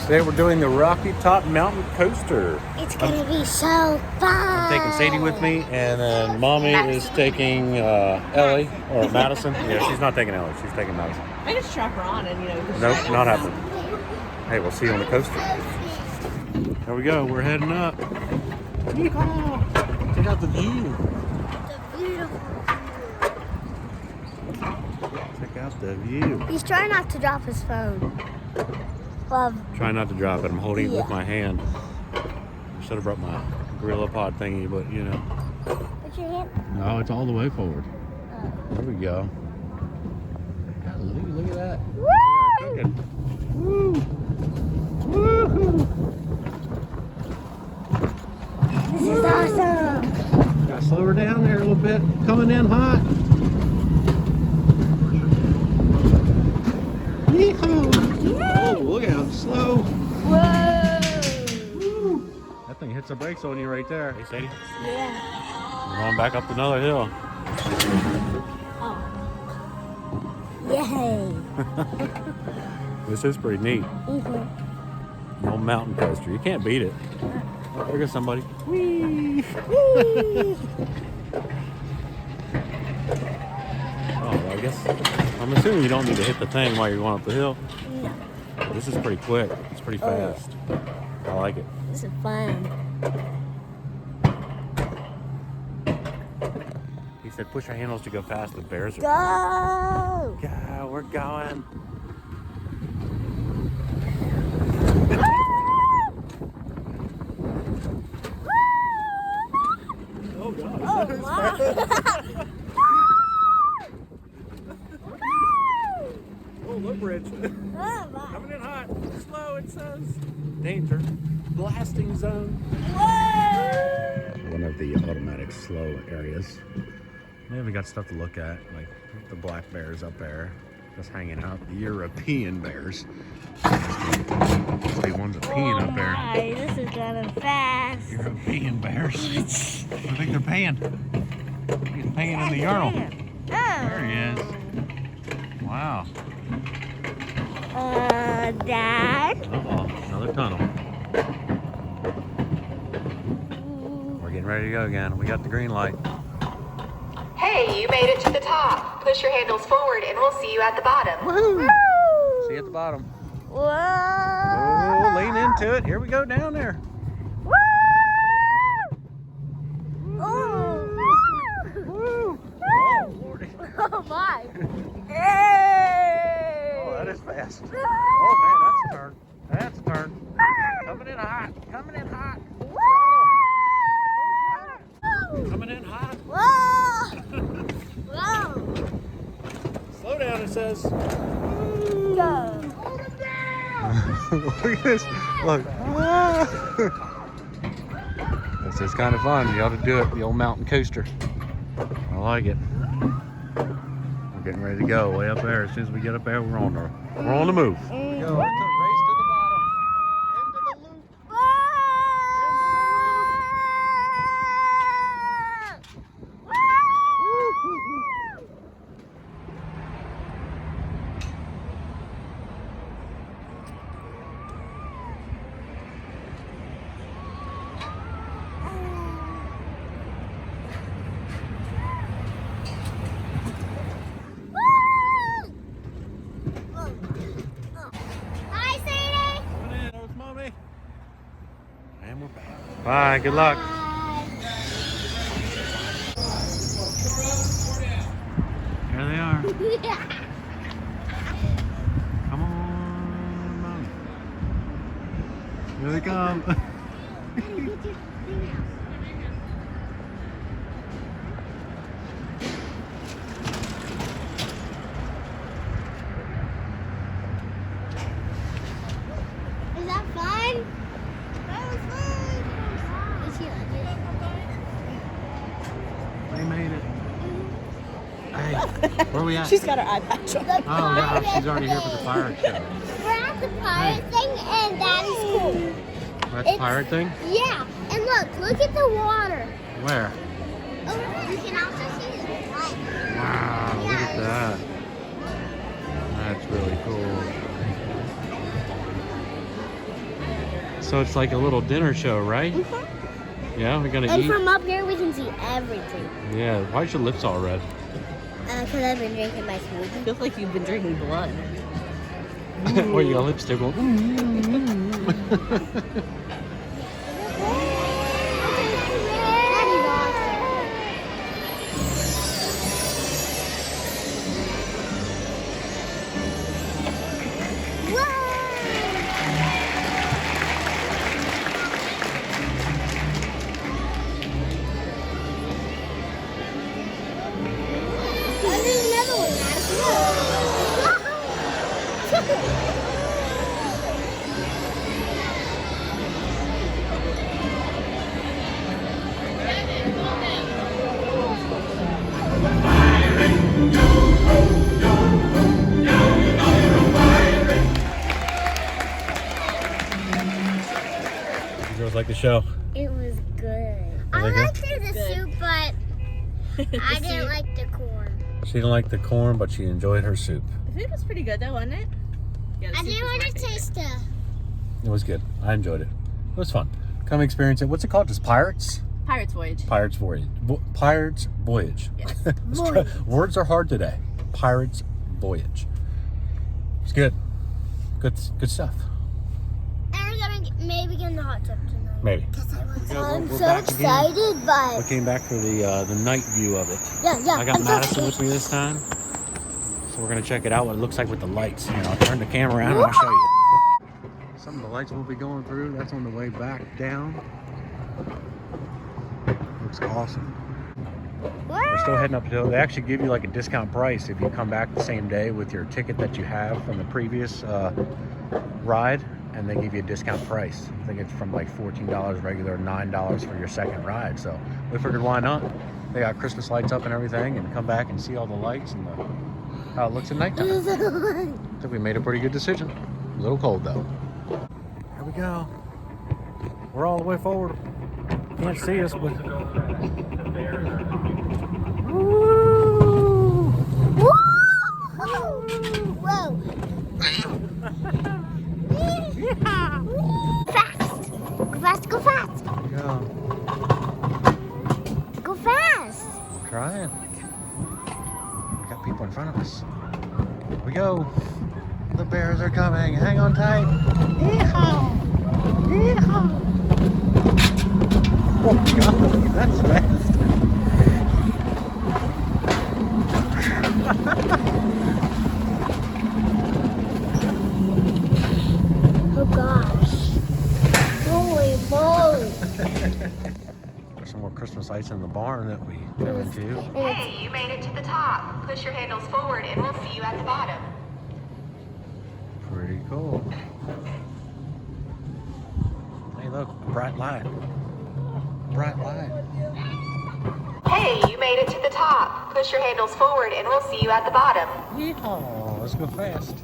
Today we're doing the Rocky Top Mountain Coaster. It's gonna be so fun. I'm taking Sadie with me, and then Mommy is taking Ellie, or Madison. Yeah, she's not taking Ellie, she's taking Madison. I just strap her on and, Nope, not happening. Hey, we'll see you on the coaster. There we go, we're heading up. Yeehaw! Check out the view. The beautiful Check out the view. He's trying not to drop his phone. Well, Try not to drop it. I'm holding it with my hand. Should have brought my Gorilla Pod thingy, but you know. put your hand. No, it's all the way forward. There we go. Golly, look at that. Woo! We are cooking. Woo! Woo-hoo! This is awesome. Gotta slow her down there a little bit. Coming in hot. Yeehaw! Oh, look out, slow. Whoa! Woo. That thing hits the brakes on you right there. Hey, Sadie. Yeah. We're going back up another hill. Oh. Yay. This is pretty neat. Mm-hmm. An old mountain coaster. You can't beat it. Oh, there goes somebody. Whee! Whee! Oh, I guess. I'm assuming you don't need to hit the thing while you're going up the hill. No. This is pretty quick. It's pretty fast. I like it. This is fun. He said, push your handles to go fast. The bears are. Go! Yeah, we're going. Oh, God. Oh, my. Oh, look, bridge. Oh, my. Coming in hot. Slow, it says. Danger. Blasting zone. Whoa! One of the automatic slow areas. We haven't got stuff to look at, like the black bears up there, just hanging out. The European bears. The ones that peeing up there. My, this is going fast. European bears. I think they're paying. He's paying in the urinal. There he is. Wow. Dad? Uh-oh, another tunnel. We're getting ready to go again. We got the green light. Hey, you made it to the top. Push your handles forward and we'll see you at the bottom. Woohoo! See you at the bottom. Whoa! Oh, lean into it. Here we go down there. Woo! Oh! Woo! Oh, Lordy. Oh my! Hey! Oh, that is fast. Oh, man, that's a turn. That's a turn. Coming in hot. Coming in hot. Coming in hot. Whoa! Whoa! Slow down, it says. Go! Look at this. Look. This is kind of fun. You ought to do it, the old mountain coaster. I like it. We're getting ready to go way up there. As soon as we get up there, we're on the move. Here we go. It's a race to the bottom. Into the loop. Hi, Sadie! Coming in, there's Mommy. And we're back. Bye, good luck. There they are. Yeah. Come on, Mommy. Here they come. Is that fun? That was fun. Is he They made it. Hey, where are we at? She's got her eye patch on. Oh, wow, she's already here for the pirate show. We're at the pirate thing, and that is cool. We're at the pirate thing? Yeah, and look at the water. Where? Oh, you can also see the light. Wow, look at that. That's really cool. So it's like a little dinner show, right? Yeah, we're gonna And eat. from up here, we can see everything. Yeah, why is your lips all red? Because I've been drinking my smoothie. Feels like you've been drinking blood. Or your lipstick will. You girls like the show? It was good. Was I it good? liked the soup, but I didn't like the corn. She didn't like the corn, but she enjoyed her soup. The food was pretty good though, wasn't it? Yeah, the I soup didn't was want my to favorite. taste it. It was good. I enjoyed it. It was fun. Come experience it. What's it called? Just Pirates? Pirate's Voyage. Pirates Voyage. Pirates Voyage. Yes. Let's try- Words are hard today. Pirates Voyage. It's good. Good stuff. And we're gonna maybe get in the hot tub tonight. Maybe. I'm we're so back again. excited, We but came back for the night view of it. yeah, I got I'm Madison so with me this time. So we're gonna check it out what it looks like with the lights. Here, I'll turn the camera around and I'll show you. Some of the lights we'll be going through. That's on the way back down. Looks awesome. We're still heading up the hill. They actually give you like a discount price if you come back the same day with your ticket that you have from the previous ride, and they give you a discount price. I think it's from like $14 regular, $9 for your second ride. So we figured, why not? They got Christmas lights up and everything, and come back and see all the lights and how it looks at nighttime. I think we made a pretty good decision. A little cold though. Here we go. We're all the way forward. Can't see us, but Whoa! Fast! Go fast! Go fast! yeah, Go fast! we're trying. We got people in front of us. Here we go. The bears are coming. Hang on tight. Yeehaw! Yeehaw! Oh God, that's fast. Oh gosh! Holy moly! There's some more Christmas lights in the barn that we go into. Hey, you made it to the top. Push your handles forward and we'll see you at the bottom. Pretty cool. Hey, look, bright light. Bright light. Hey, you made it to the top. Push your handles forward and we'll see you at the bottom. Yeehaw! Let's go fast.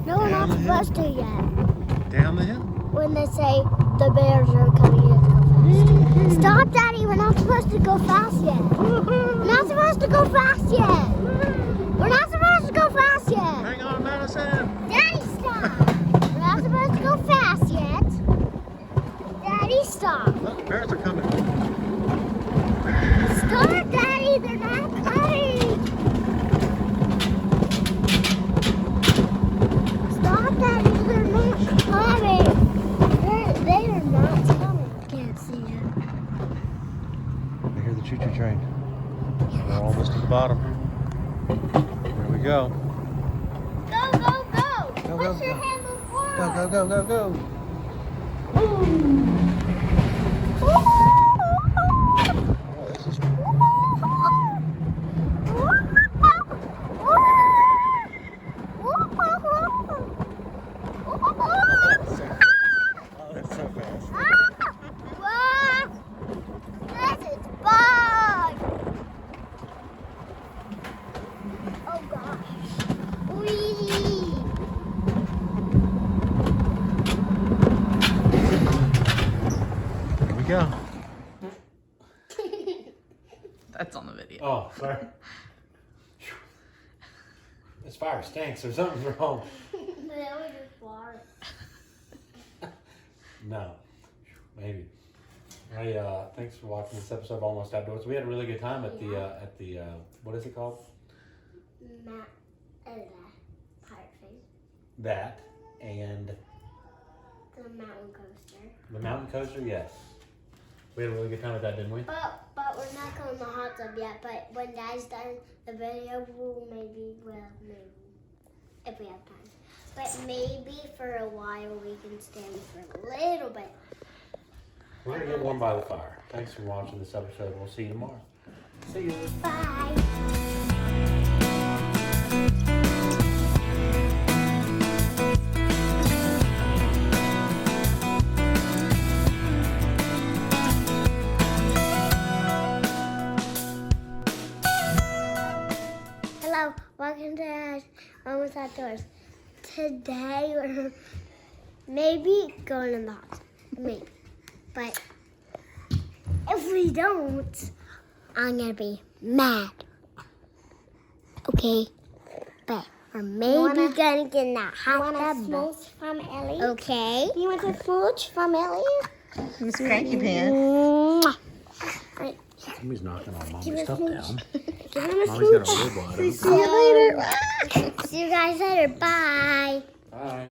No, we're not supposed to yet. Down the hill. When they say the bears are coming, you have to go fast. Stop, Daddy! We're not supposed to go fast yet. We're not supposed to go fast yet. We're not supposed to go fast yet. Hang on, Madison. Daddy, stop! We're not supposed to go fast yet. Daddy, stop! Look, bears are coming. Stop, Daddy! They're not coming! Stop, Daddy! They're not coming! They are not coming. Can't see it. I hear the choo-choo train. We're almost at the bottom. Here we go. Go, go, go! Go, Push go, your go. handles forward! Go, go, go, go, go. Oh, this is oh, that's so fast. This is fun! Oh gosh. Whee! Here we go. That's on the video. Oh, sorry. This fire stinks. There's something wrong. That was just far. No. Maybe. Hey, thanks for watching this episode of Almost Outdoors. We had a really good time at the what is it called? Pirate thing. That and The mountain coaster. the mountain coaster. Yes, we had a really good time at that, didn't we? But we're not going to the hot tub yet. But when Dad's done the video, maybe if we have time. But maybe for a while we can stay for a little bit. We're gonna get warm by the fire. Thanks for watching this episode. We'll see you tomorrow. See you. Bye. Hello, welcome to Almost Outdoors. Today we're maybe going in the hot tub. Maybe. But if we don't, I'm gonna be mad. Okay? But we're maybe gonna get in that hot tub. Smooch from Ellie? Okay. You want a smooch from Ellie? Miss Cranky Pan. Mwah. Somebody's knocking on Mommy's Give her stuff smooch. down. Give him a Mommy's got smooch. a rib wide open. See you later. See you guys later. Bye. Bye.